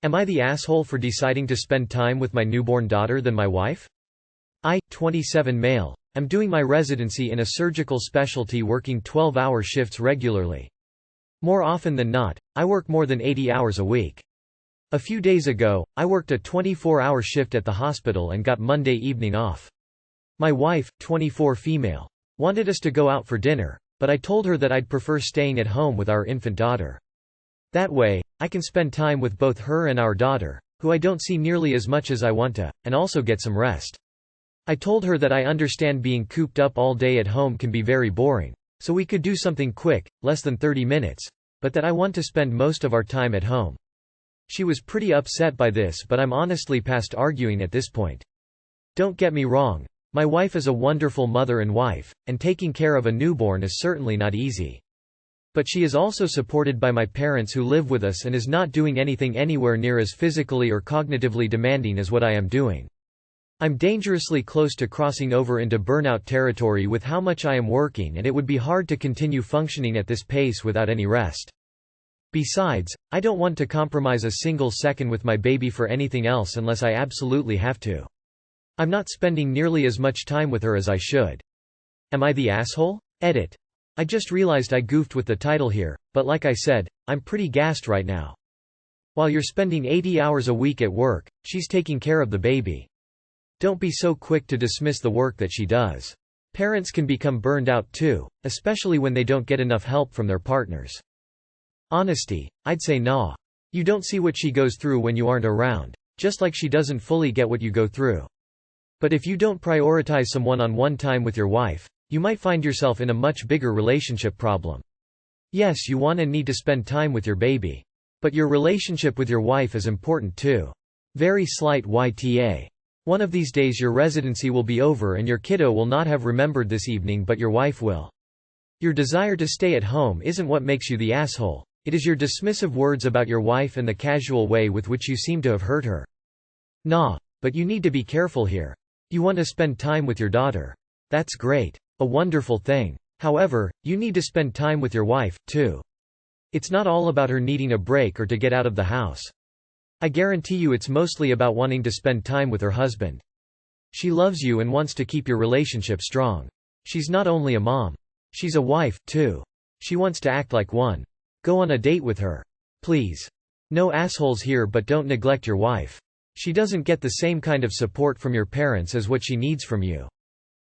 Am I the asshole for deciding to spend time with my newborn daughter than my wife? I, 27 male, am doing my residency in a surgical specialty working 12-hour shifts regularly. More often than not, I work more than 80 hours a week. A few days ago, I worked a 24-hour shift at the hospital and got Monday evening off. My wife, 24 female, wanted us to go out for dinner, but I told her that I'd prefer staying at home with our infant daughter. That way, I can spend time with both her and our daughter, who I don't see nearly as much as I want to, and also get some rest. I told her that I understand being cooped up all day at home can be very boring, so we could do something quick, less than 30 minutes, but that I want to spend most of our time at home. She was pretty upset by this, but I'm honestly past arguing at this point. Don't get me wrong, my wife is a wonderful mother and wife, and taking care of a newborn is certainly not easy. But she is also supported by my parents who live with us and is not doing anything anywhere near as physically or cognitively demanding as what I am doing. I'm dangerously close to crossing over into burnout territory with how much I am working, and it would be hard to continue functioning at this pace without any rest. Besides, I don't want to compromise a single second with my baby for anything else unless I absolutely have to. I'm not spending nearly as much time with her as I should. Am I the asshole? Edit. I just realized I goofed with the title here, but like I said, I'm pretty gassed right now. While you're spending 80 hours a week at work, she's taking care of the baby. Don't be so quick to dismiss the work that she does. Parents can become burned out too, especially when they don't get enough help from their partners. Honesty, I'd say nah. You don't see what she goes through when you aren't around, just like she doesn't fully get what you go through. But if you don't prioritize some one-on-one time with your wife, you might find yourself in a much bigger relationship problem. Yes, you want and need to spend time with your baby. But your relationship with your wife is important too. Very slight YTA. One of these days your residency will be over and your kiddo will not have remembered this evening, but your wife will. Your desire to stay at home isn't what makes you the asshole. It is your dismissive words about your wife and the casual way with which you seem to have hurt her. Nah, but you need to be careful here. You want to spend time with your daughter. That's great. A wonderful thing. However, you need to spend time with your wife, too. It's not all about her needing a break or to get out of the house. I guarantee you it's mostly about wanting to spend time with her husband. She loves you and wants to keep your relationship strong. She's not only a mom. She's a wife, too. She wants to act like one. Go on a date with her. Please. No assholes here, but don't neglect your wife. She doesn't get the same kind of support from your parents as what she needs from you.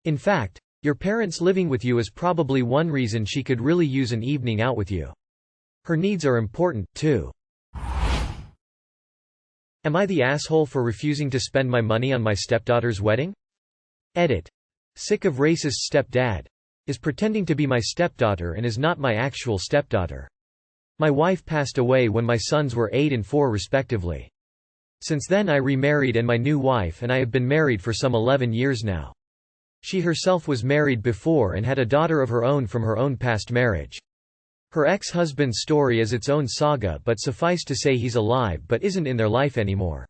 In fact, your parents living with you is probably one reason she could really use an evening out with you. Her needs are important, too. Am I the asshole for refusing to spend my money on my stepdaughter's wedding? Edit. Sick of racist stepdad. Is pretending to be my stepdaughter and is not my actual stepdaughter. My wife passed away when my sons were 8 and 4 respectively. Since then I remarried, and my new wife and I have been married for some 11 years now. She herself was married before and had a daughter of her own from her own past marriage. Her ex-husband's story is its own saga, but suffice to say he's alive but isn't in their life anymore.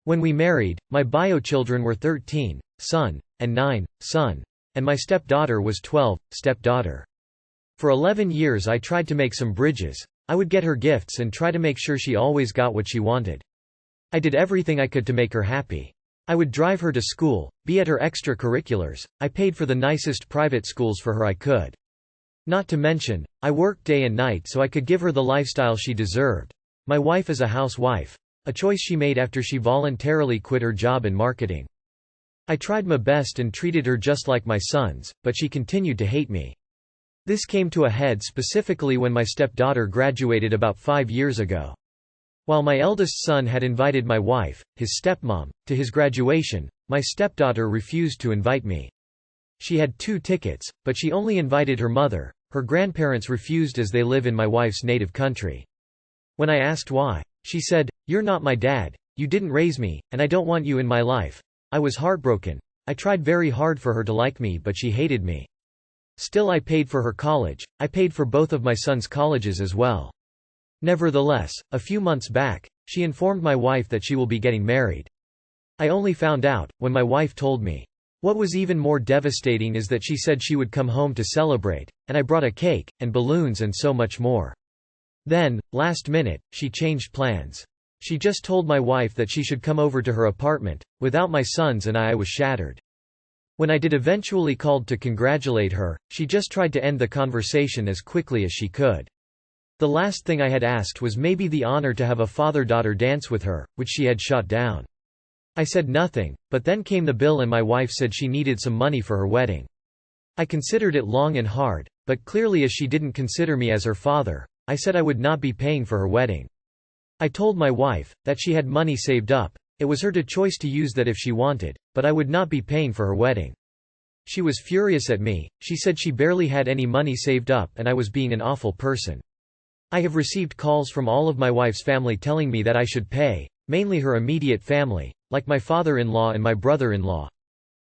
When we married, my bio-children were 13, son, and 9, son, and my stepdaughter was 12, stepdaughter. For 11 years I tried to make some bridges. I would get her gifts and try to make sure she always got what she wanted. I did everything I could to make her happy. I would drive her to school, be at her extracurriculars, I paid for the nicest private schools for her I could. Not to mention, I worked day and night so I could give her the lifestyle she deserved. My wife is a housewife. A choice she made after she voluntarily quit her job in marketing. I tried my best and treated her just like my sons, but she continued to hate me. This came to a head specifically when my stepdaughter graduated about 5 years ago. While my eldest son had invited my wife, his stepmom, to his graduation, my stepdaughter refused to invite me. She had 2 tickets, but she only invited her mother. Her grandparents refused as they live in my wife's native country. When I asked why, she said, "You're not my dad, you didn't raise me, and I don't want you in my life." I was heartbroken. I tried very hard for her to like me, but she hated me. Still, I paid for her college. I paid for both of my sons' colleges as well. Nevertheless, a few months back, she informed my wife that she will be getting married. I only found out when my wife told me. What was even more devastating is that she said she would come home to celebrate, and I brought a cake, and balloons and so much more. Then, last minute, she changed plans. She just told my wife that she should come over to her apartment. Without my sons and I was shattered. When I did eventually called to congratulate her, she just tried to end the conversation as quickly as she could. The last thing I had asked was maybe the honor to have a father-daughter dance with her, which she had shot down. I said nothing, but then came the bill and my wife said she needed some money for her wedding. I considered it long and hard, but clearly as she didn't consider me as her father, I said I would not be paying for her wedding. I told my wife that she had money saved up. It was her choice to use that if she wanted, but I would not be paying for her wedding. She was furious at me. She said she barely had any money saved up and I was being an awful person. I have received calls from all of my wife's family telling me that I should pay, mainly her immediate family, like my father-in-law and my brother-in-law.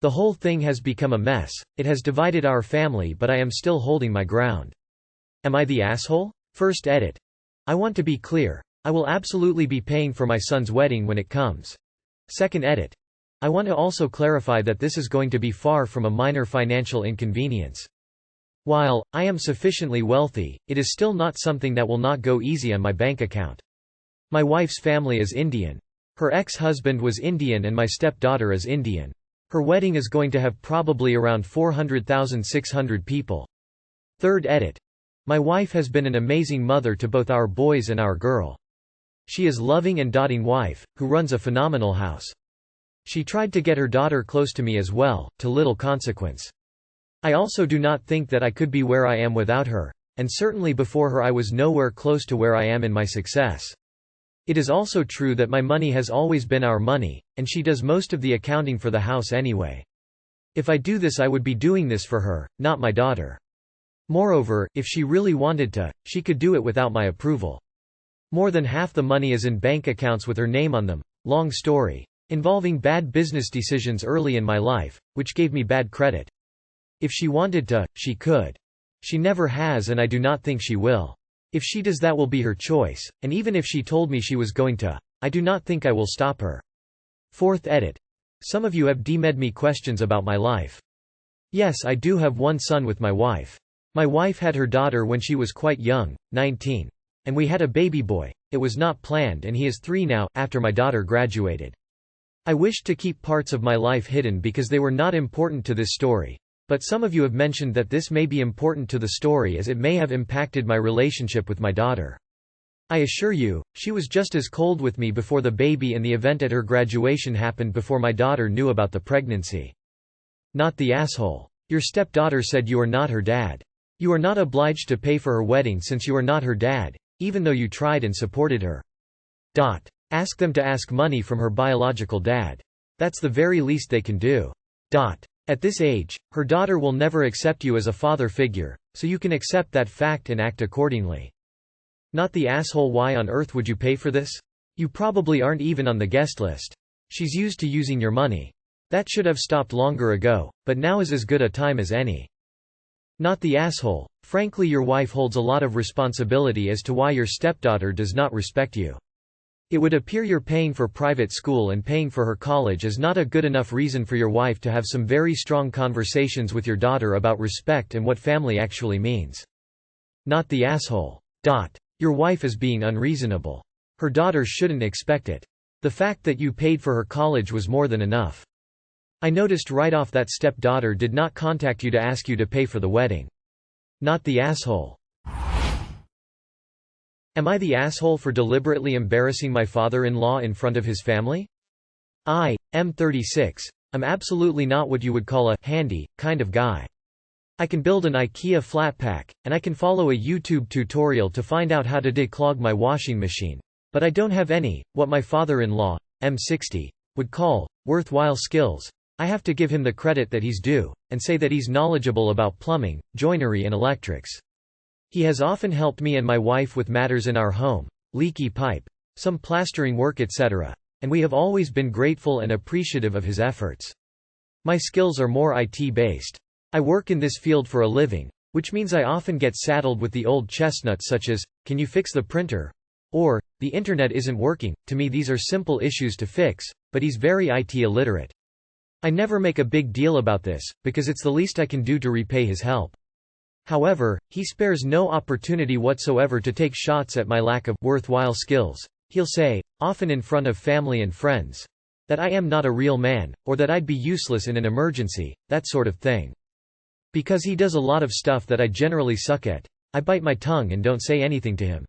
The whole thing has become a mess. It has divided our family, but I am still holding my ground. Am I the asshole? First edit. I want to be clear. I will absolutely be paying for my son's wedding when it comes. Second edit. I want to also clarify that this is going to be far from a minor financial inconvenience. While I am sufficiently wealthy, it is still not something that will not go easy on my bank account. My wife's family is Indian. Her ex-husband was Indian and my stepdaughter is Indian. Her wedding is going to have probably around 400,600 people. Third edit. My wife has been an amazing mother to both our boys and our girl. She is loving and doting wife, who runs a phenomenal house. She tried to get her daughter close to me as well, to little consequence. I also do not think that I could be where I am without her, and certainly before her I was nowhere close to where I am in my success. It is also true that my money has always been our money, and she does most of the accounting for the house anyway. If I do this I would be doing this for her, not my daughter. Moreover, if she really wanted to, she could do it without my approval. More than half the money is in bank accounts with her name on them. Long story. Involving bad business decisions early in my life, which gave me bad credit. If she wanted to, she could. She never has and I do not think she will. If she does that will be her choice, and even if she told me she was going to, I do not think I will stop her. Fourth edit. Some of you have DM'd me questions about my life. Yes, I do have one son with my wife. My wife had her daughter when she was quite young, 19. And we had a baby boy. It was not planned and he is 3 now, after my daughter graduated. I wished to keep parts of my life hidden because they were not important to this story. But some of you have mentioned that this may be important to the story as it may have impacted my relationship with my daughter. I assure you, she was just as cold with me before the baby and the event at her graduation happened before my daughter knew about the pregnancy. Not the asshole. Your stepdaughter said you are not her dad. You are not obliged to pay for her wedding since you are not her dad, even though you tried and supported her. Ask them to ask money from her biological dad. That's the very least they can do. At this age, her daughter will never accept you as a father figure, so you can accept that fact and act accordingly. Not the asshole. Why on earth would you pay for this? You probably aren't even on the guest list. She's used to using your money. That should have stopped longer ago, but now is as good a time as any. Not the asshole. Frankly, your wife holds a lot of responsibility as to why your stepdaughter does not respect you. It would appear you're paying for private school and paying for her college is not a good enough reason for your wife to have some very strong conversations with your daughter about respect and what family actually means. Not the asshole. Your wife is being unreasonable. Her daughter shouldn't expect it. The fact that you paid for her college was more than enough. I noticed right off that stepdaughter did not contact you to ask you to pay for the wedding. Not the asshole. Am I the asshole for deliberately embarrassing my father-in-law in front of his family? I am 36. I'm absolutely not what you would call a handy kind of guy. I can build an IKEA flat pack, and I can follow a YouTube tutorial to find out how to declog my washing machine. But I don't have any, what my father-in-law, M60, would call, worthwhile skills. I have to give him the credit that he's due, and say that he's knowledgeable about plumbing, joinery and electrics. He has often helped me and my wife with matters in our home, leaky pipe, some plastering work etc., and we have always been grateful and appreciative of his efforts. My skills are more IT-based. I work in this field for a living, which means I often get saddled with the old chestnuts such as, "Can you fix the printer?" or, "The internet isn't working." To me these are simple issues to fix, but he's very IT illiterate. I never make a big deal about this, because it's the least I can do to repay his help. However, he spares no opportunity whatsoever to take shots at my lack of worthwhile skills. He'll say, often in front of family and friends, that I am not a real man, or that I'd be useless in an emergency, that sort of thing. Because he does a lot of stuff that I generally suck at, I bite my tongue and don't say anything to him.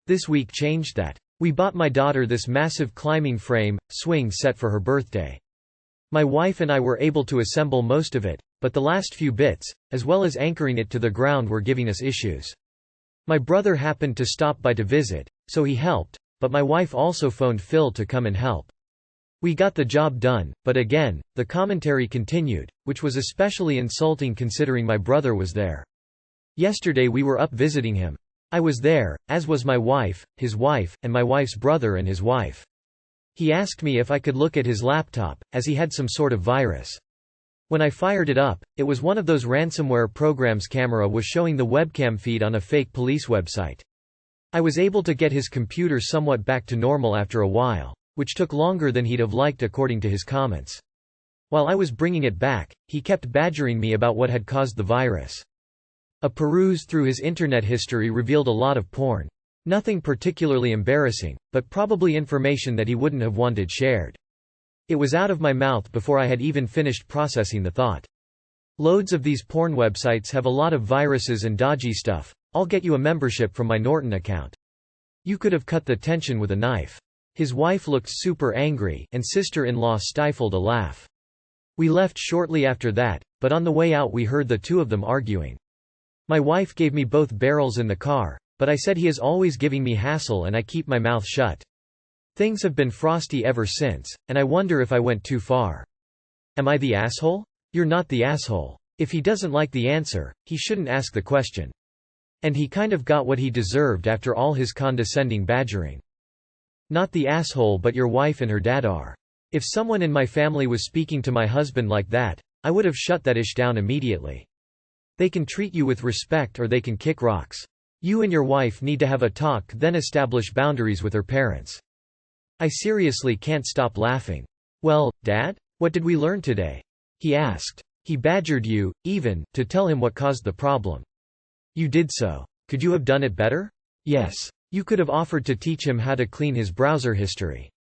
This week changed that. We bought my daughter this massive climbing frame, swing set for her birthday. My wife and I were able to assemble most of it, but the last few bits, as well as anchoring it to the ground, were giving us issues. My brother happened to stop by to visit, so he helped, but my wife also phoned Phil to come and help. We got the job done, but again, the commentary continued, which was especially insulting considering my brother was there. Yesterday we were up visiting him. I was there, as was my wife, his wife, and my wife's brother and his wife. He asked me if I could look at his laptop, as he had some sort of virus. When I fired it up, it was one of those ransomware programs. Camera was showing the webcam feed on a fake police website. I was able to get his computer somewhat back to normal after a while, which took longer than he'd have liked according to his comments. While I was bringing it back, he kept badgering me about what had caused the virus. A peruse through his internet history revealed a lot of porn. Nothing particularly embarrassing, but probably information that he wouldn't have wanted shared. It was out of my mouth before I had even finished processing the thought. Loads of these porn websites have a lot of viruses and dodgy stuff. I'll get you a membership from my Norton account. You could have cut the tension with a knife. His wife looked super angry, and sister-in-law stifled a laugh. We left shortly after that, but on the way out we heard the two of them arguing. My wife gave me both barrels in the car, but I said he is always giving me hassle and I keep my mouth shut. Things have been frosty ever since, and I wonder if I went too far. Am I the asshole? You're not the asshole. If he doesn't like the answer, he shouldn't ask the question. And he kind of got what he deserved after all his condescending badgering. Not the asshole, but your wife and her dad are. If someone in my family was speaking to my husband like that, I would have shut that ish down immediately. They can treat you with respect or they can kick rocks. You and your wife need to have a talk, then establish boundaries with her parents. I seriously can't stop laughing. Well, Dad, what did we learn today? He asked. He badgered you, even, to tell him what caused the problem. You did so. Could you have done it better? Yes. You could have offered to teach him how to clean his browser history.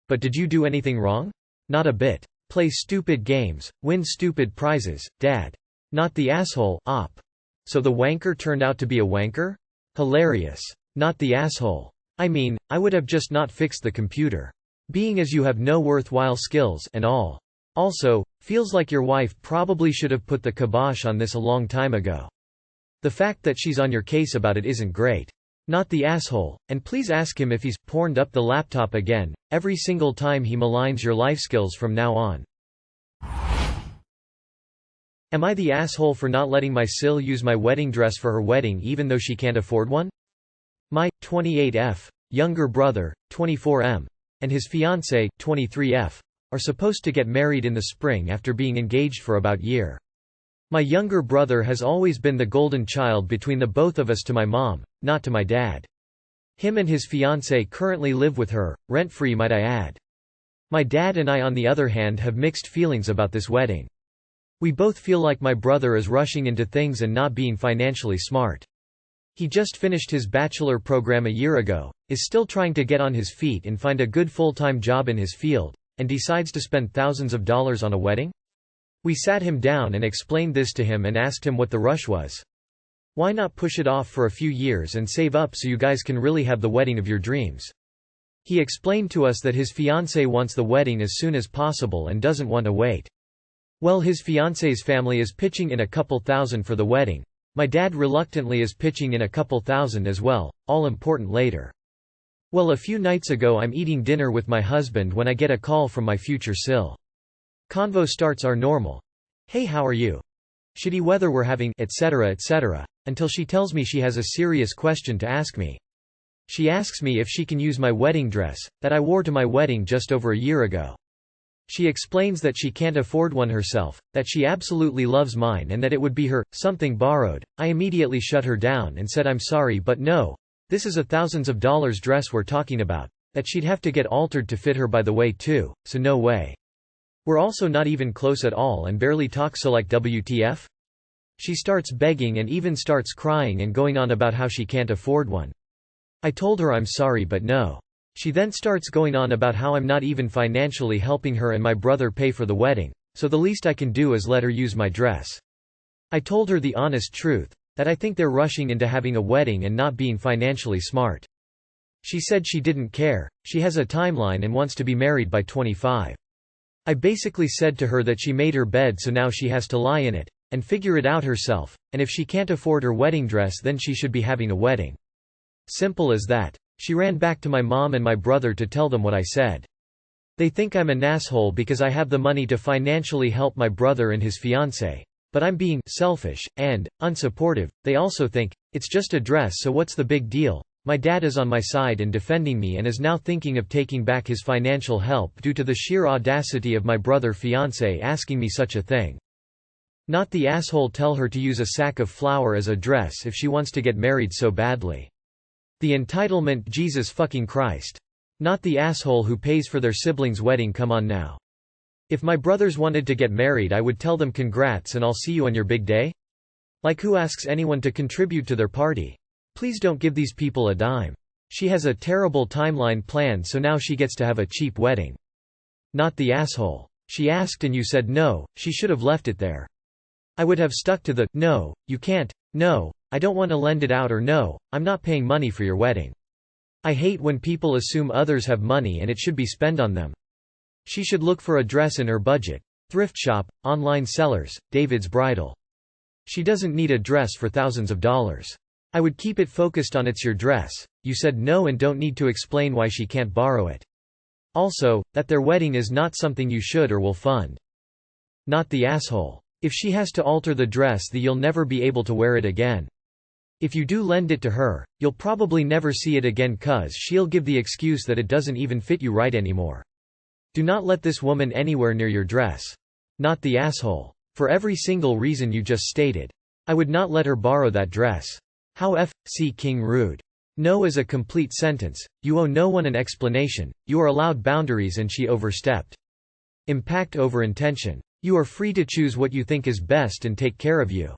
But did you do anything wrong? Not a bit. Play stupid games, win stupid prizes, Dad. Not the asshole, op. So the wanker turned out to be a wanker? Hilarious. Not the asshole. I mean, I would have just not fixed the computer. Being as you have no worthwhile skills and all. Also, feels like your wife probably should have put the kibosh on this a long time ago. The fact that she's on your case about it isn't great. Not the asshole, and please ask him if he's porned up the laptop again, every single time he maligns your life skills from now on. Am I the asshole for not letting my Sil use my wedding dress for her wedding even though she can't afford one? My 28F younger brother, 24M, and his fiancée, 23F, are supposed to get married in the spring after being engaged for about a year. My younger brother has always been the golden child between the both of us to my mom, not to my dad. Him and his fiancée currently live with her, rent-free might I add. My dad and I on the other hand have mixed feelings about this wedding. We both feel like my brother is rushing into things and not being financially smart. He just finished his bachelor program a year ago, is still trying to get on his feet and find a good full-time job in his field, and decides to spend thousands of dollars on a wedding? We sat him down and explained this to him and asked him what the rush was. Why not push it off for a few years and save up so you guys can really have the wedding of your dreams? He explained to us that his fiancée wants the wedding as soon as possible and doesn't want to wait. Well, his fiancée's family is pitching in a couple thousand for the wedding. My dad reluctantly is pitching in a couple thousand as well, all important later. Well, a few nights ago I'm eating dinner with my husband when I get a call from my future Sil. Convo starts our normal, "Hey, how are you? Shitty weather we're having," etc., until she tells me she has a serious question to ask me. She asks me if she can use my wedding dress, that I wore to my wedding just over a year ago. She explains that she can't afford one herself, that she absolutely loves mine and that it would be her, something borrowed. I immediately shut her down and said I'm sorry but no, this is a thousands of dollars dress we're talking about, that she'd have to get altered to fit her by the way too, so no way. We're also not even close at all and barely talk, so like WTF? She starts begging and even starts crying and going on about how she can't afford one. I told her I'm sorry but no. She then starts going on about how I'm not even financially helping her and my brother pay for the wedding, so the least I can do is let her use my dress. I told her the honest truth, that I think they're rushing into having a wedding and not being financially smart. She said she didn't care, she has a timeline and wants to be married by 25. I basically said to her that she made her bed so now she has to lie in it, and figure it out herself, and if she can't afford her wedding dress then she should be having a wedding. Simple as that. She ran back to my mom and my brother to tell them what I said. They think I'm an asshole because I have the money to financially help my brother and his fiancée. But I'm being selfish and unsupportive. They also think, it's just a dress so what's the big deal? My dad is on my side and defending me and is now thinking of taking back his financial help due to the sheer audacity of my brother fiancé asking me such a thing. Not the asshole tell her to use a sack of flour as a dress if she wants to get married so badly. The entitlement Jesus fucking Christ. Not the asshole who pays for their sibling's wedding, come on now. If my brothers wanted to get married I would tell them congrats and I'll see you on your big day? Like who asks anyone to contribute to their party? Please don't give these people a dime. She has a terrible timeline planned so now she gets to have a cheap wedding. Not the asshole. She asked and you said no, she should have left it there. I would have stuck to the, no, you can't, no, I don't want to lend it out or no, I'm not paying money for your wedding. I hate when people assume others have money and it should be spent on them. She should look for a dress in her budget. Thrift shop, online sellers, David's Bridal. She doesn't need a dress for thousands of dollars. I would keep it focused on it's your dress. You said no and don't need to explain why she can't borrow it. Also, that their wedding is not something you should or will fund. Not the asshole. If she has to alter the dress you'll never be able to wear it again. If you do lend it to her, you'll probably never see it again cause she'll give the excuse that it doesn't even fit you right anymore. Do not let this woman anywhere near your dress. Not the asshole. For every single reason you just stated. I would not let her borrow that dress. How F.C. King rude. No is a complete sentence. You owe no one an explanation, you are allowed boundaries and she overstepped. Impact over intention. You are free to choose what you think is best and take care of you.